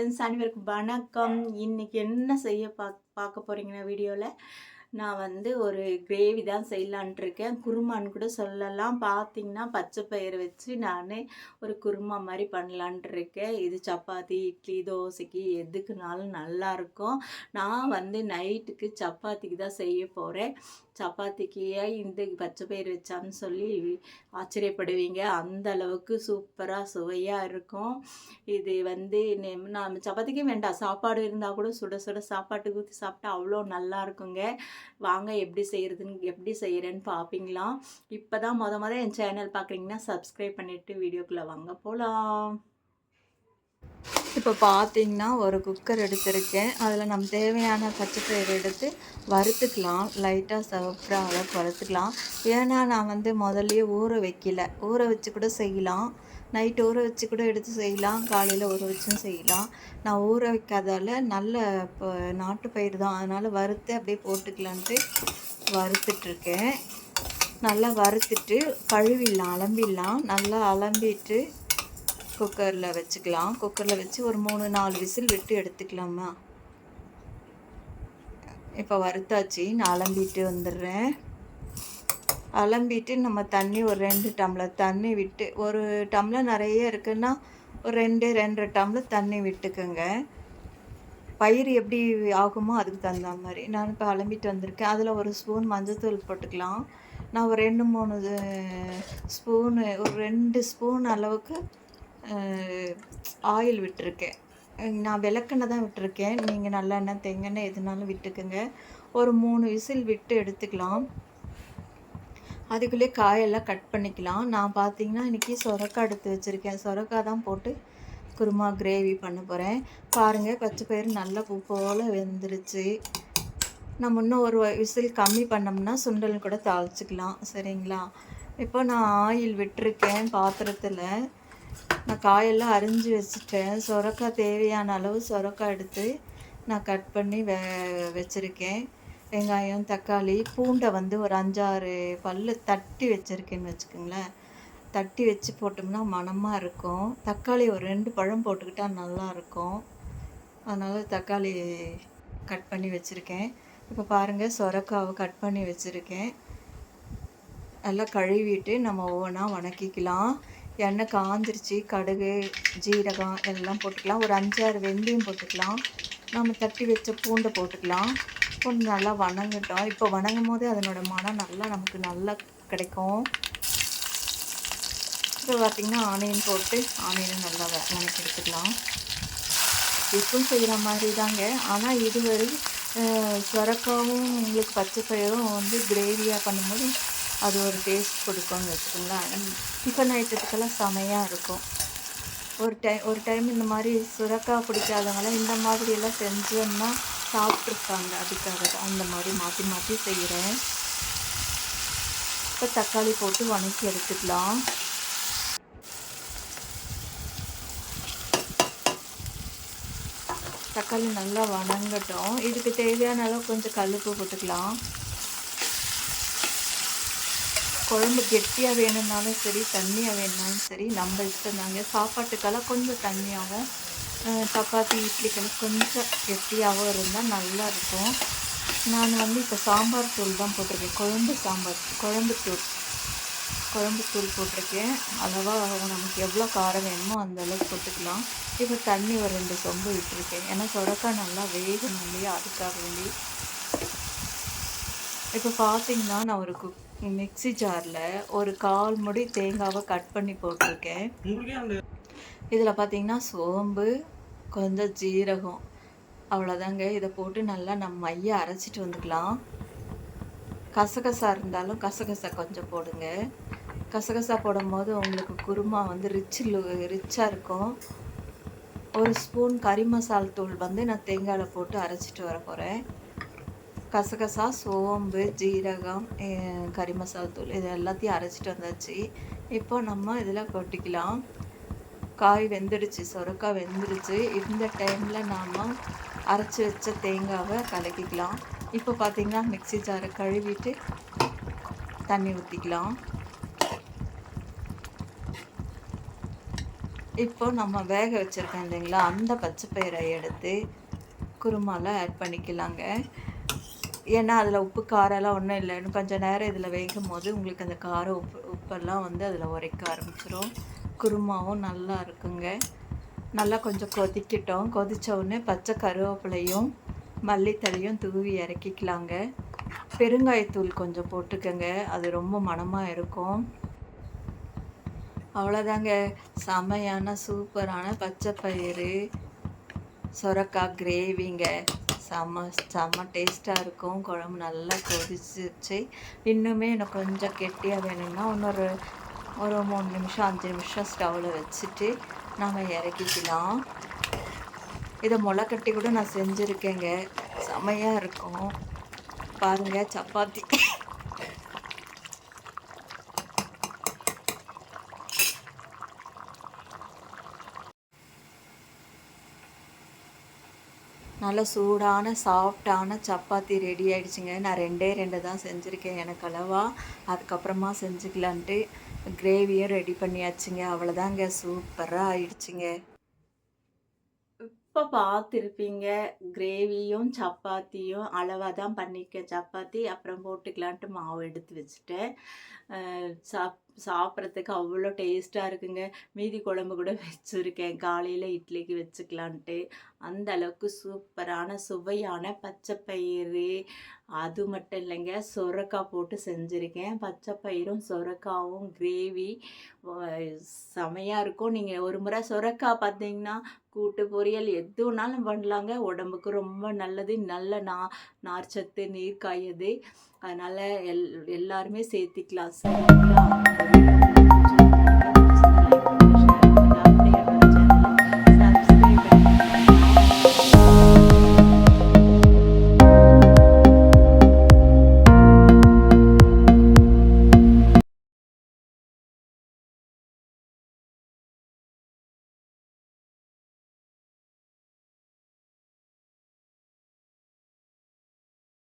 Friends, அனைவருக்கும் வணக்கம். இன்னைக்கு என்ன செய்ய பார்க்க போறீங்கன்னா வீடியோவில் நான் வந்து ஒரு கிரேவி தான் செய்யலான்ட்டு இருக்கேன். குருமான்னு கூட சொல்லலாம். பார்த்தீங்கன்னா பச்சை பயிறு வச்சு நான் ஒரு குருமா மாதிரி பண்ணலான்ட்டு இருக்கேன். இது சப்பாத்தி, இட்லி, தோசைக்கு எதுக்குனாலும் நல்லாயிருக்கும். நான் வந்து நைட்டுக்கு சப்பாத்திக்கு தான் செய்ய போகிறேன். சப்பாத்திக்கு ஏன் இந்த பச்சை பயிறு வச்சான்னு சொல்லி ஆச்சரியப்படுவீங்க. அந்த அளவுக்கு சூப்பராக சுவையாக இருக்கும். இது வந்து நம்ம சப்பாத்திக்கே வேண்டாம், சாப்பாடு இருந்தால் கூட சுட சுட சாப்பாட்டுக்கு ஊற்றி சாப்பிட்டா அவ்வளோ நல்லா இருக்குங்க. வாங்க எப்படி செய்கிறேன்னு பார்ப்பீங்களா. இப்போ தான் மொதல் என் சேனல் பார்க்குறீங்கன்னா சப்ஸ்கிரைப் பண்ணிவிட்டு வீடியோக்குள்ளே வாங்க போகலாம். இப்போ பார்த்தீங்கன்னா ஒரு குக்கர் எடுத்திருக்கேன். அதில் நம்ம தேவையான பச்சைப்பயிறு எடுத்து வறுத்துக்கலாம். லைட்டாக சிவப்புற அளவுக்கு வறுத்துக்கலாம். ஏன்னா நான் வந்து முதல்லையே ஊற வைக்கல. ஊற வச்சு கூட செய்யலாம். நைட்டு ஊற வச்சு கூட எடுத்து செய்யலாம். காலையில் ஊற வச்சும் செய்யலாம். நான் ஊற வைக்காதால நல்ல இப்போ நாட்டு பயிர் தான், அதனால் வறுத்து அப்படியே போட்டுக்கலான்ட்டு வறுத்துட்ருக்கேன். நல்லா வறுத்துட்டு கழுவிடலாம், அலம்பிடலாம். நல்லா அலம்பிட்டு குக்கரில் வச்சுக்கலாம். குக்கரில் வச்சு ஒரு 3-4 விசில் விட்டு எடுத்துக்கலாமா. இப்போ வறுத்தாச்சு. நான் அலம்பிட்டு வந்துடுறேன். அலம்பிட்டு நம்ம தண்ணி ஒரு 2 டம்ளர் தண்ணி விட்டு, ஒரு டம்ளர் நிறைய இருக்குன்னா ஒரு 2-2.5 டம்ளர் தண்ணி விட்டுக்குங்க. பயிர் எப்படி ஆகுமோ அதுக்கு தகுந்த மாதிரி. நான் இப்போ அலம்பிட்டு வந்திருக்கேன். அதில் ஒரு ஸ்பூன் மஞ்சள்தூள் போட்டுக்கலாம். நான் ஒரு 2-3 ஸ்பூனு, ஒரு 2 ஸ்பூன் அளவுக்கு ஆயில் விட்டுருக்கேன். நான் விளக்கெண்ணெய் தான் விட்டுருக்கேன். நீங்கள் நல்லெண்ணெய், தேங்காய் எதுனாலும் விட்டுக்குங்க. ஒரு 3 விசில் விட்டு எடுத்துக்கலாம். அதுக்குள்ளே காயெல்லாம் கட் பண்ணிக்கலாம். நான் பார்த்தீங்கன்னா இன்றைக்கி சொரக்காய் எடுத்து வச்சுருக்கேன். சொரக்காய் தான் போட்டு குருமா கிரேவி பண்ண போகிறேன். பாருங்கள், பச்சை பயிறு நல்லா பூ போல் வெந்துருச்சு. நம்ம இன்னும் ஒரு விசில் கம்மி பண்ணோம்னா சுண்டல் கூட தாளிச்சிக்கலாம். சரிங்களா. இப்போ நான் ஆயில் விட்டுருக்கேன் பாத்திரத்தில். நான் காயெல்லாம் அரிஞ்சு வச்சுட்டேன். சொரக்காய் தேவையான அளவு சொரக்காய் எடுத்து நான் கட் பண்ணி வச்சுருக்கேன். வெங்காயம், தக்காளி, பூண்டை வந்து ஒரு 5-6 பல்லு தட்டி வச்சுருக்கேன்னு வச்சுக்கோங்களேன். தட்டி வச்சு போட்டோம்னா மணமாக இருக்கும். தக்காளி ஒரு 2 பழம் போட்டுக்கிட்டால் நல்லாயிருக்கும். அதனால் தக்காளி கட் பண்ணி வச்சுருக்கேன். இப்போ பாருங்கள், சொரக்காவை கட் பண்ணி வச்சுருக்கேன். எல்லாம் கழுவிட்டு நம்ம ஒவ்வொன்றா வணக்கிக்கலாம். எண்ணெய் காஞ்சிருச்சு. கடுகு, ஜீரகம் எல்லாம் போட்டுக்கலாம். ஒரு 5-6 வெந்தயம் போட்டுக்கலாம். நம்ம தட்டி வச்ச பூண்டை போட்டுக்கலாம். பூண்டு நல்லா வணங்கட்டும். இப்போ வணங்கும் போதே அதனோட மனம் நமக்கு நல்லா கிடைக்கும். இப்போ பார்த்திங்கன்னா ஆனியன் போட்டு ஆனியனும் நல்லா வணக்கி எடுத்துக்கலாம். எப்பவும் செய்கிற மாதிரி தாங்க. ஆனால் இதுவரை சொரக்காவும் உங்களுக்கு பச்சை பயிரும் வந்து கிரேவியாக பண்ணும்போது அது ஒரு டேஸ்ட் கொடுக்கும்னு வச்சுக்கோங்களேன். டிஃபன் ஐட்டத்துக்கெல்லாம் செமையாக இருக்கும். ஒரு டைம் இந்த மாதிரி சுரக்காய் பிடிக்காதவங்களாம் இந்த மாதிரியெல்லாம் செஞ்சோம்னா சாப்பிட்ருக்காங்க. அதுக்காக தான் அந்த மாதிரி மாற்றி மாற்றி செய்கிறேன். இப்போ தக்காளி போட்டு வணக்கி எடுத்துக்கலாம். தக்காளி நல்லா வணங்கட்டும். இதுக்கு தேவையான அளவு கொஞ்சம் கல்லுப்பு போட்டுக்கலாம். குழம்பு கெட்டியாக வேணும்னாலும் சரி, தண்ணியாக வேணுனாலும் சரி, நம்ம இஷ்டம் தாங்க. சாப்பாட்டுக்கெல்லாம் கொஞ்சம் தண்ணியாகவும், சப்பாத்தி, இட்லிக்கெல்லாம் கொஞ்சம் கெட்டியாகவும் இருந்தால் நல்லாயிருக்கும். நான் வந்து இப்போ சாம்பார் தூள் தான் போட்டிருக்கேன். குழம்பு தூள் போட்டிருக்கேன். அளவாக நமக்கு எவ்வளோ காரம் வேணுமோ அந்த அளவுக்கு போட்டுக்கலாம். இப்போ தண்ணி ஒரு 2 சொம்பு விட்டுருக்கேன். ஏன்னா சொரக்காய் நல்லா வேகணும் இல்லையா, அதுக்காக வேண்டி. இப்போ பார்த்தீங்கன்னா நான் ஒரு மிக்ஸி ஜாரில் ஒரு 1/4 முடி தேங்காவை கட் பண்ணி போட்டிருக்கேன். இதில் பார்த்தீங்கன்னா சோம்பு, கொஞ்சம் ஜீரகம், அவ்வளோதாங்க. இதை போட்டு நல்லா நம்ம மைய அரைச்சிட்டு வந்துக்கலாம். கசகசா இருந்தாலும் கசகசா கொஞ்சம் போடுங்க. கசகசா போடும்போது உங்களுக்கு குருமா வந்து ரிச்சாக இருக்கும். ஒரு ஸ்பூன் கறி மசால் தூள் வந்து நான் தேங்காயில் போட்டு அரைச்சிட்டு வர போகிறேன். கசகசா, சோம்பு, ஜீரகம், கறி மசால் தூள் இது எல்லாத்தையும் அரைச்சிட்டு வந்தாச்சு. இப்போ நம்ம இதில் கொட்டிக்கலாம். காய் வெந்துடுச்சு, சொரக்காய் வெந்துடுச்சு. இந்த டைமில் நாம் அரைச்சி வச்ச தேங்காவை கலக்கிக்கலாம். இப்போ பார்த்திங்கன்னா மிக்ஸி ஜாரை கழுவிட்டு தண்ணி ஊற்றிக்கலாம். இப்போ நம்ம வேக வச்சுருக்கோம் இல்லைங்களா, அந்த பச்சை பயிரை எடுத்து குருமாவில் ஆட் பண்ணிக்கலாங்க. ஏன்னா அதில் உப்பு காரம்லாம் ஒன்றும் இல்லை. இன்னும் கொஞ்சம் நேரம் இதில் வேகும் போது உங்களுக்கு அந்த காரம் உப்பெல்லாம் வந்து அதில் உரைக்க ஆரம்பிச்சிடும். குருமாவும் நல்லா இருக்குங்க. நல்லா கொஞ்சம் கொதிக்கட்டும். கொதித்த உடனே பச்சை கருவேப்பிலையும் மல்லித்தழையும் தூவி இறக்கிக்கலாங்க. பெருங்காயத்தூள் கொஞ்சம் போட்டுக்கோங்க, அது ரொம்ப மணமாக இருக்கும். அவ்வளோதாங்க, செமையான சூப்பரான பச்சை பயிறு சொரக்காய் கிரேவிங்க. செம்ம டேஸ்ட்டாக இருக்கும். குழம்பு நல்லா கொதிச்சிச்சு. இன்னுமே எனக்கு கொஞ்சம் கெட்டியாக வேணும்னா இன்னொரு 3 நிமிஷம் 5 நிமிஷம் ஸ்டவ்வில் வச்சுட்டு நம்ம இறக்கிக்கலாம். இதை முளைக்கட்டி கூட நான் செஞ்சுருக்கேங்க, செமையாக இருக்கும். பாருங்கள், சப்பாத்தி நல்ல சூடான சாஃப்டான சப்பாத்தி ரெடி ஆகிடுச்சிங்க. நான் 2 தான் செஞ்சுருக்கேன் எனக்கு அளவா. அதுக்கப்புறமா செஞ்சுக்கலான்ட்டு கிரேவியும் ரெடி பண்ணியாச்சுங்க. அவ்வளோதாங்க, சூப்பராக ஆயிடுச்சுங்க. இப்போ பார்த்துருப்பீங்க, கிரேவியும் சப்பாத்தியும் அளவாக தான் பண்ணியிருக்கேன். சப்பாத்தி அப்புறம் போட்டுக்கலான்ட்டு மாவு எடுத்து வச்சுட்டேன். சாப்பிட்றதுக்கு அவ்வளோ டேஸ்ட்டாக இருக்குங்க. மீதி குழம்பு கூட வச்சுருக்கேன், காலையில் இட்லிக்கு வச்சுக்கலான்ட்டு. அந்த அளவுக்கு சூப்பரான சுவையான பச்சை பயிறு, அது மட்டும் இல்லைங்க, சொரக்காய் போட்டு செஞ்சுருக்கேன். பச்சை பயிரும் சொரக்காவும் கிரேவி செமையாக இருக்கும். நீங்கள் ஒரு முறை சொரக்காய் பார்த்தீங்கன்னா கூட்டு பொரியல் எது வேணாலும் பண்ணலாங்க. உடம்புக்கு ரொம்ப நல்லது. நல்ல நார்ச்சத்து, நீர்க்காய் அது. அதனால் எல்லாருமே சேர்த்திக்கலாம். சரிங்களா?